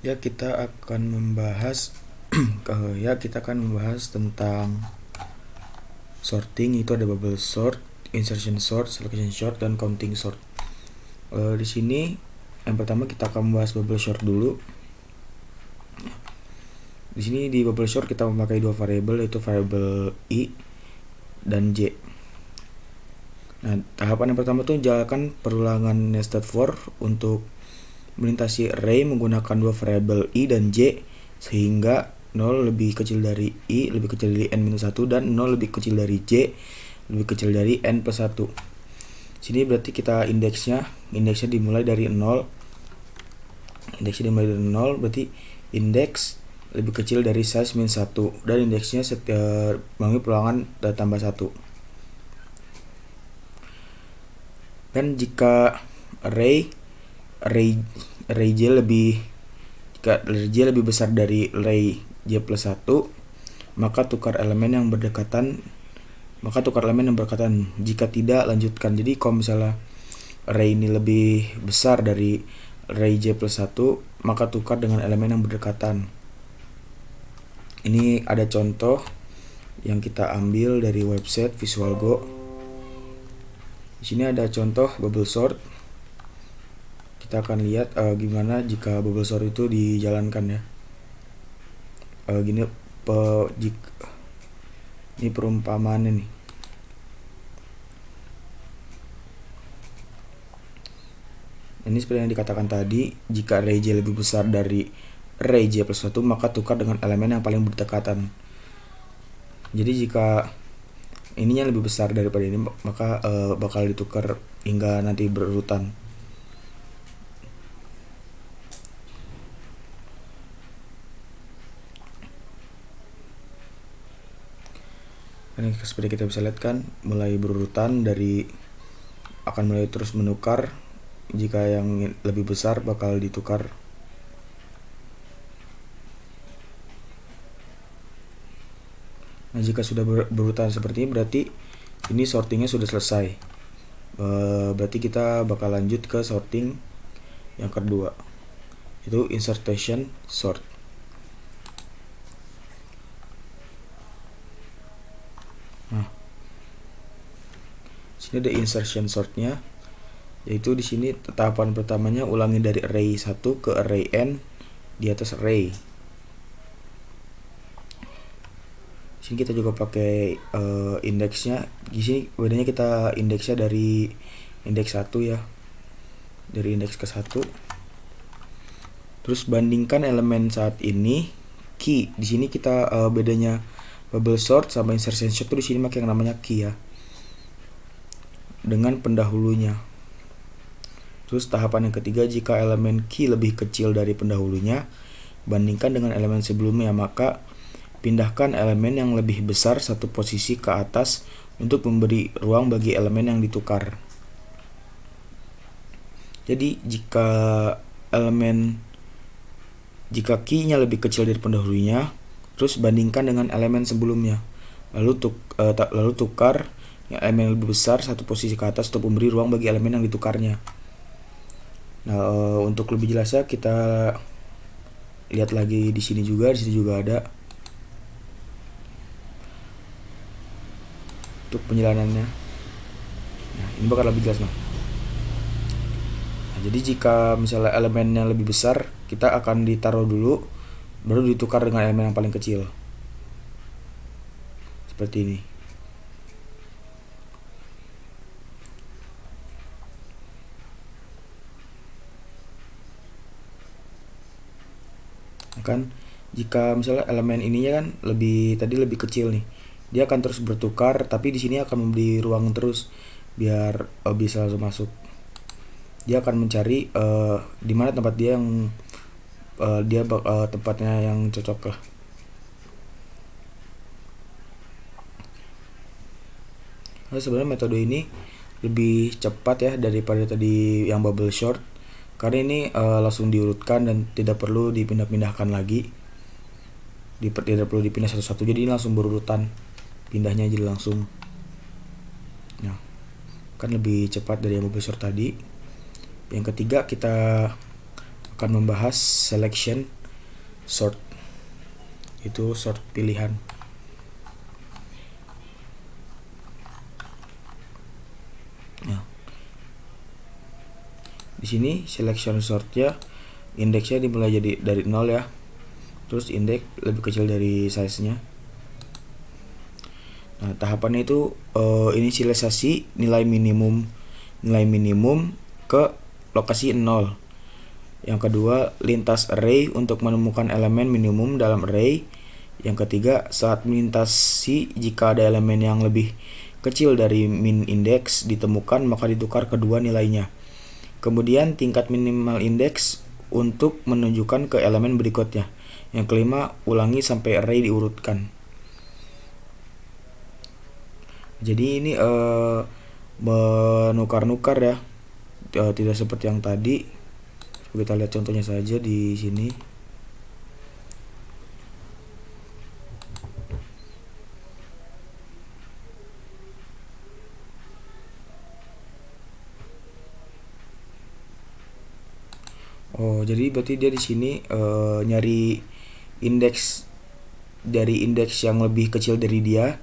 Ya, kita akan membahas tentang sorting. Itu ada bubble sort, insertion sort, selection sort, dan counting sort. Di sini yang pertama kita akan membahas bubble sort dulu. Di sini di bubble sort kita memakai dua variabel, yaitu variabel i dan j. Nah, tahapan yang pertama tuh jalankan perulangan nested for untuk melintasi array menggunakan dua variabel i dan j sehingga 0 lebih kecil dari i lebih kecil dari n-1 dan 0 lebih kecil dari j lebih kecil dari n plus 1. Sini berarti kita indeksnya dimulai dari 0. Berarti indeks lebih kecil dari size min 1 dan indeksnya melalui peluangan tambah 1. Dan jika array j lebih besar dari array j plus 1, maka tukar elemen yang berdekatan. Jika tidak, lanjutkan. Jadi kalau misalnya array ini lebih besar dari array j plus 1, maka tukar dengan elemen yang berdekatan. Ini ada contoh yang kita ambil dari website VisualGo. Di sini ada contoh bubble sort. Kita akan lihat gimana jika bubble sort itu dijalankan ya. Ini perumpamaannya nih. Ini seperti yang dikatakan tadi, jika array j lebih besar dari array j plus 1, maka tukar dengan elemen yang paling berdekatan. Jadi jika ininya lebih besar daripada ini, maka bakal ditukar hingga nanti berurutan. Ini seperti kita bisa lihat kan, mulai berurutan akan mulai terus menukar. Jika yang lebih besar bakal ditukar. Nah, jika sudah berurutan seperti ini, berarti ini sortingnya sudah selesai. Berarti kita bakal lanjut ke sorting yang kedua, itu insertion sort. Nah, sini ada insertion sortnya, yaitu di sini tahapan pertamanya ulangi dari array 1 ke array n di atas array. Sini kita juga pakai indeksnya. Di sini bedanya kita indeksnya dari indeks 1 ya, dari indeks ke 1. Terus bandingkan elemen saat ini key. Di sini kita bedanya bubble sort sama insertion sort tuh di sini pakai yang namanya key ya, dengan pendahulunya. Terus tahapan yang ketiga, jika elemen key lebih kecil dari pendahulunya, bandingkan dengan elemen sebelumnya, maka pindahkan elemen yang lebih besar satu posisi ke atas untuk memberi ruang bagi elemen yang ditukar. Jadi jika key-nya lebih kecil dari pendahulunya, terus bandingkan dengan elemen sebelumnya, lalu tukar yang elemen lebih besar satu posisi ke atas untuk memberi ruang bagi elemen yang ditukarnya. Nah, untuk lebih jelasnya kita lihat lagi di sini juga ada untuk penjalanannya. Nah, ini bakal lebih jelas. Nah, jadi jika misalnya elemen yang lebih besar, kita akan ditaruh dulu, baru ditukar dengan elemen yang paling kecil. Seperti ini. Kan jika misalnya elemen ininya kan lebih kecil nih, dia akan terus bertukar, tapi di sini akan memberi ruang terus biar bisa langsung masuk. Dia akan mencari di mana tempat dia yang tempatnya yang cocok lah. Nah, sebenarnya metode ini lebih cepat ya daripada tadi yang bubble sort, karena ini langsung diurutkan dan tidak perlu dipindah-pindahkan lagi. Tidak perlu dipindah satu-satu, jadi ini langsung berurutan pindahnya, jadi langsung. Nah, kan lebih cepat dari yang bubble sort tadi. Yang ketiga, kita akan membahas selection sort, itu sort pilihan. Nah, di sini selection sortnya indeksnya dimulai jadi dari 0 ya, terus indeks lebih kecil dari size-nya. Nah, tahapannya itu inisialisasi nilai minimum ke lokasi 0. Yang kedua, lintas array untuk menemukan elemen minimum dalam array. Yang ketiga, saat melintasi jika ada elemen yang lebih kecil dari min index ditemukan maka ditukar kedua nilainya. Kemudian tingkat minimal indeks untuk menunjukkan ke elemen berikutnya. Yang kelima, ulangi sampai array diurutkan. Jadi ini menukar-nukar ya, tidak seperti yang tadi. Kita lihat contohnya saja di sini. Oh, jadi berarti dia di sini nyari indeks dari indeks yang lebih kecil dari dia,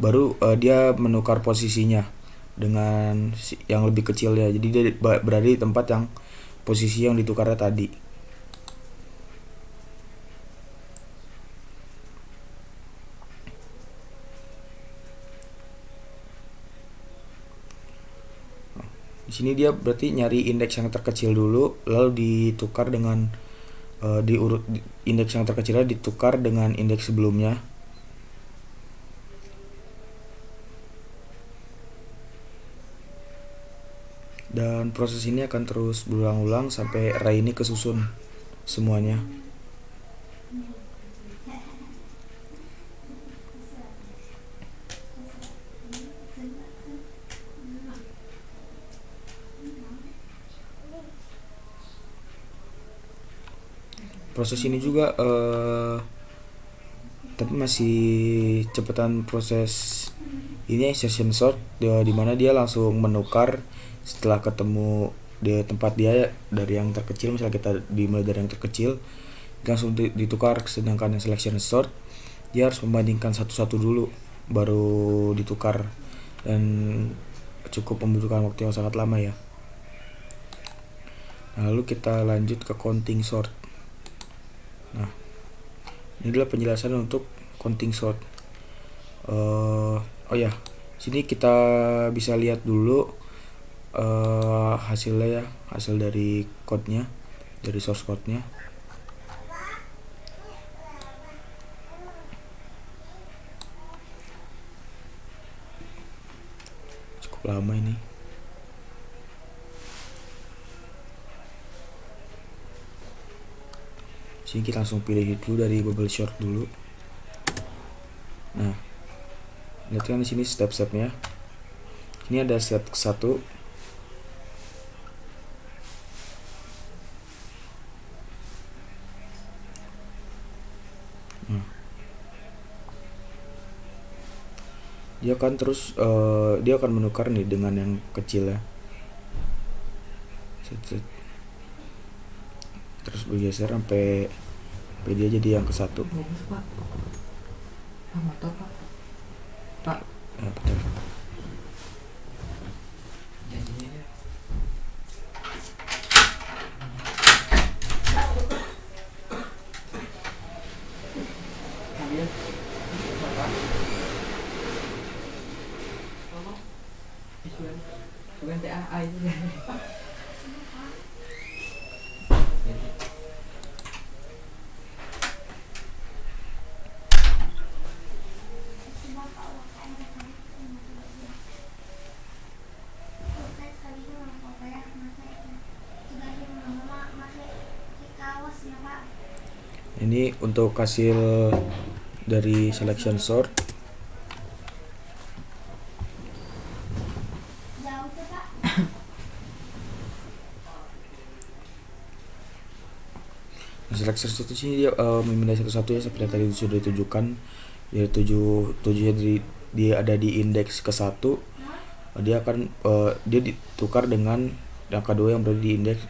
baru dia menukar posisinya dengan yang lebih kecil ya. Jadi dia berada di tempat yang posisi yang ditukarnya tadi. Di sini dia berarti nyari indeks yang terkecil dulu, lalu ditukar dengan indeks yang terkecilnya ditukar dengan indeks sebelumnya. Dan proses ini akan terus berulang-ulang sampai array ini kesusun semuanya. Proses ini juga tapi masih cepetan proses ini session sort, dimana dia langsung menukar setelah ketemu di tempat dia dari yang terkecil. Misalnya kita dimulai dari yang terkecil, langsung ditukar. Sedangkan yang selection sort dia harus membandingkan satu-satu dulu baru ditukar, dan cukup membutuhkan waktu yang sangat lama ya. Lalu kita lanjut ke counting sort. Nah, ini adalah penjelasan untuk counting sort. Oh ya, sini kita bisa lihat dulu hasilnya ya, hasil dari code-nya, dari source code-nya. Cukup lama ini. Sini kita langsung pilih dulu dari bubble sort dulu. Nah, lihat kan di sini step-stepnya. Ini ada step 1. Dia akan terus dia akan menukar nih dengan yang kecil ya. Terus bergeser sampai dia jadi yang ke 1. Pak. Ya, betul. Ini untuk hasil dari selection sort. Selection sort ini dia memindai satu-satu ya, seperti yang tadi sudah ditunjukkan. Ya, 7-nya dia ada di indeks ke 1. Dia akan dia ditukar dengan yang kedua yang berada di indeks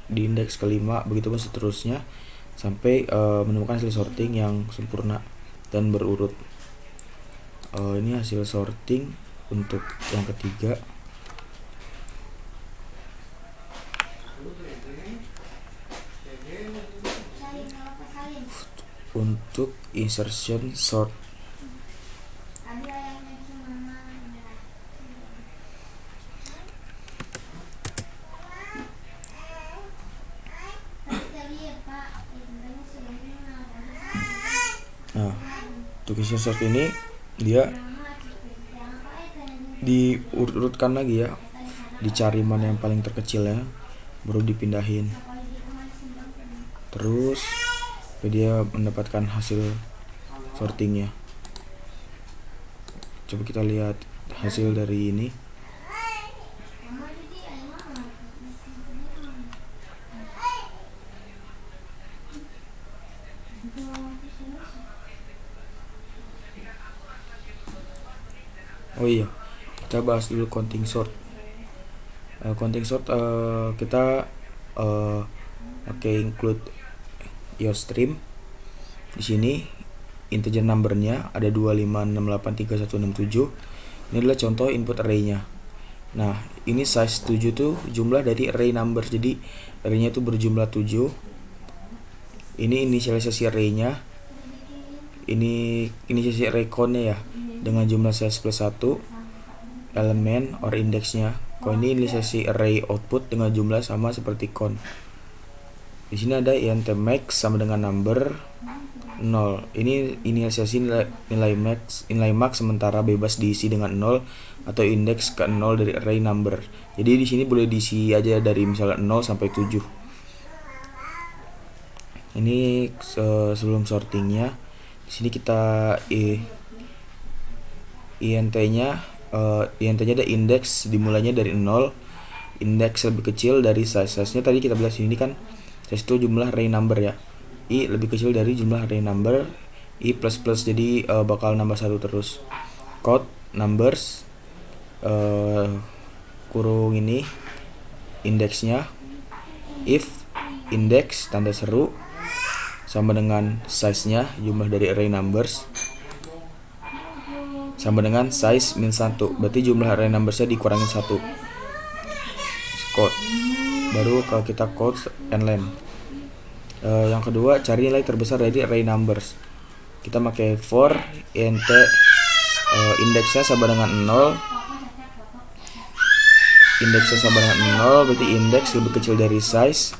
di indeks kelima, begitu pun seterusnya sampai menemukan hasil sorting yang sempurna dan berurut. Ini hasil sorting untuk yang ketiga. Untuk insertion sort, nah untuk insertion sort ini dia diurut-urutkan lagi ya, dicari mana yang paling terkecil ya, baru dipindahin terus sampai dia mendapatkan hasil sortingnya. Coba kita lihat hasil dari ini. Oh iya, kita bahas dulu counting sort. Counting sort kita pakai include your stream. Di sini integer numbernya ada 25683167. Ini adalah contoh input array-nya. Nah, ini size 7 tuh jumlah dari array number. Jadi array-nya itu berjumlah 7. Ini inisialisasi array-nya. Ini inisialisasi array count-nya ya, dengan jumlah size plus 1 elemen or indeksnya. Kalau ini inisialisasi array output dengan jumlah sama seperti count. Di sini ada int max sama dengan number 0. Ini inisialisasi nilai max sementara bebas diisi dengan 0 atau indeks ke 0 dari array number. Jadi di sini boleh diisi aja dari misalnya 0 sampai 7. Ini sebelum sortingnya. Di sini kita int-nya ada indeks dimulainya dari 0. Indeks lebih kecil dari size-nya tadi kita bilang sini kan size itu jumlah array number ya. I lebih kecil dari jumlah array number. I plus plus, jadi bakal nambah 1 terus. Quote numbers kurung ini indeksnya. If index tanda seru sama dengan size-nya jumlah dari array numbers sama dengan size min 1, berarti jumlah array numbers-nya dikurangin 1. Quote. Baru kalau kita quote and length. Yang kedua, cari nilai terbesar dari array numbers. Kita pakai for int indeksnya sama dengan 0. Indeksnya sama dengan 0, berarti indeks lebih kecil dari size.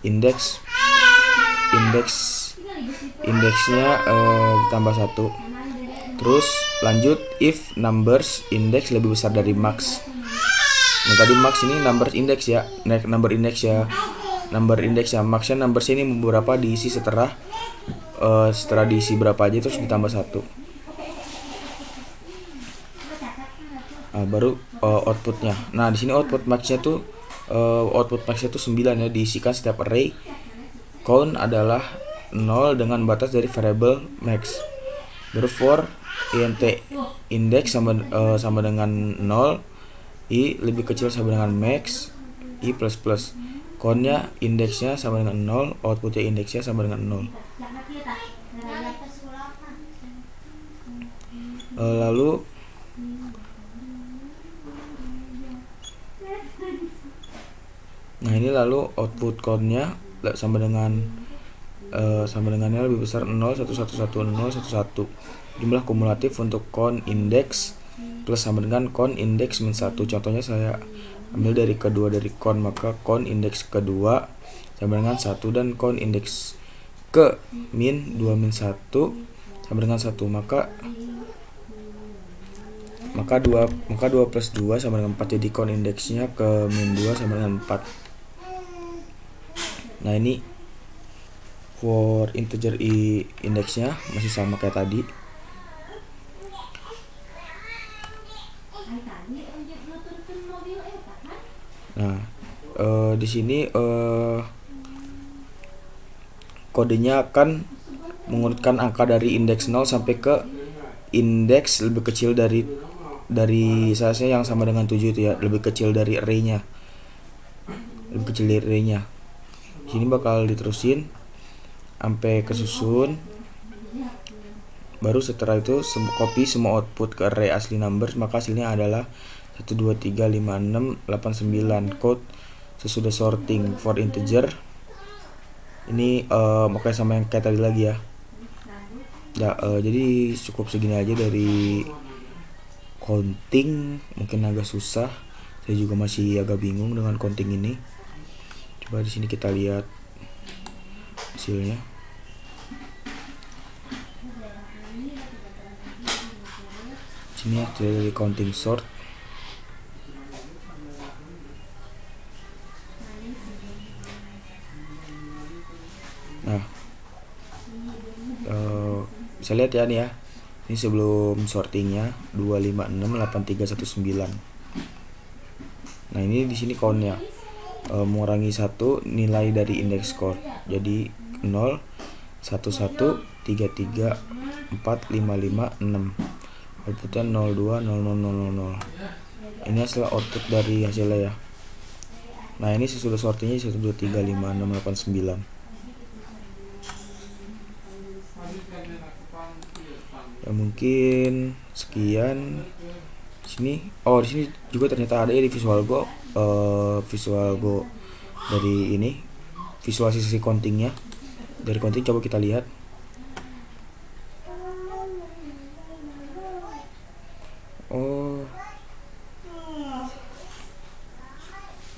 Indeksnya ditambah 1. Terus lanjut if numbers index lebih besar dari max. Nah tadi max ini number index ya, number index ya, maxnya numbers ini beberapa diisi setelah diisi berapa aja terus ditambah 1. Nah, baru outputnya. Nah di sini output maxnya tuh 9 ya, diisikan setiap array. Count adalah 0 dengan batas dari variable max. Baru for int index sama dengan 0. I lebih kecil sama dengan max. I plus plus. Count-nya indeksnya sama dengan 0, outputnya indeksnya sama dengan 0. Lalu output count-nya sama dengannya lebih besar 0 1 1 1 0 1 1. Jumlah kumulatif untuk count index plus sama dengan count index min 1. Contohnya saya ambil dari kedua dari count, maka count index kedua sama dengan 1 dan count index ke min 2 min 1 sama dengan 1. Maka 2 plus 2 sama dengan 4, jadi count indeksnya ke min 2 sama dengan 4. Nah ini for integer i indeksnya masih sama kayak tadi. Nah di sini kodenya akan mengurutkan angka dari indeks 0 sampai ke indeks lebih kecil dari size-nya yang sama dengan 7 itu ya, lebih kecil dari array-nya. Sini bakal diterusin sampai kesusun. Baru setelah itu copy semua output ke array asli numbers, maka hasilnya adalah 1 2 3 5 6 8 9. Code sesudah sorting for integer. Ini makanya sama yang kayak tadi lagi ya. Jadi cukup segini aja dari counting. Mungkin agak susah, saya juga masih agak bingung dengan counting ini. Coba di sini kita lihat hasilnya. Sini hasil dari counting sort. Nah, bisa lihat ya nih ya. Ini sebelum sortingnya 2 5 6 8 3 1 9. Nah, ini di sini countnya mengurangi 1 nilai dari index score. Jadi 0 1 1 3 3 4 5 5 6. Outputnya 0 2 0 0 0 0 0. Ini hasil output dari hasilnya ya. Nah, ini sesudah sortingnya 1 2 3 5 6 8 9. Ya mungkin sekian. Di sini juga ternyata ada ya di Visual Go, dari ini visualisasi countingnya. Dari counting coba kita lihat.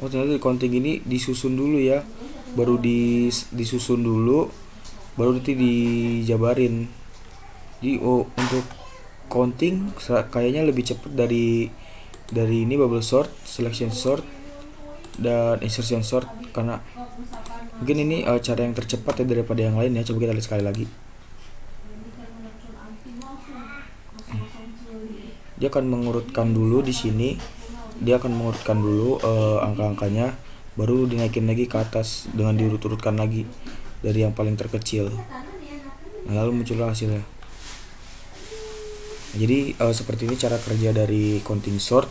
Ternyata di counting ini disusun dulu ya, baru disusun dulu, baru nanti dijabarin. Jadi untuk counting kayaknya lebih cepat dari ini bubble sort, selection sort, dan insertion sort, karena mungkin ini cara yang tercepat ya daripada yang lain ya. Coba kita lihat sekali lagi. Dia akan mengurutkan dulu di sini. Dia akan mengurutkan dulu angka-angkanya, baru dinaikin lagi ke atas dengan diurut-urutkan lagi dari yang paling terkecil. Nah, lalu muncullah hasilnya. Jadi seperti ini cara kerja dari counting sort.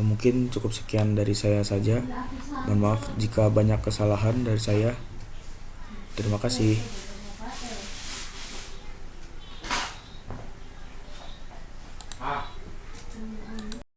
Mungkin cukup sekian dari saya saja. Mohon maaf jika banyak kesalahan dari saya. Terima kasih.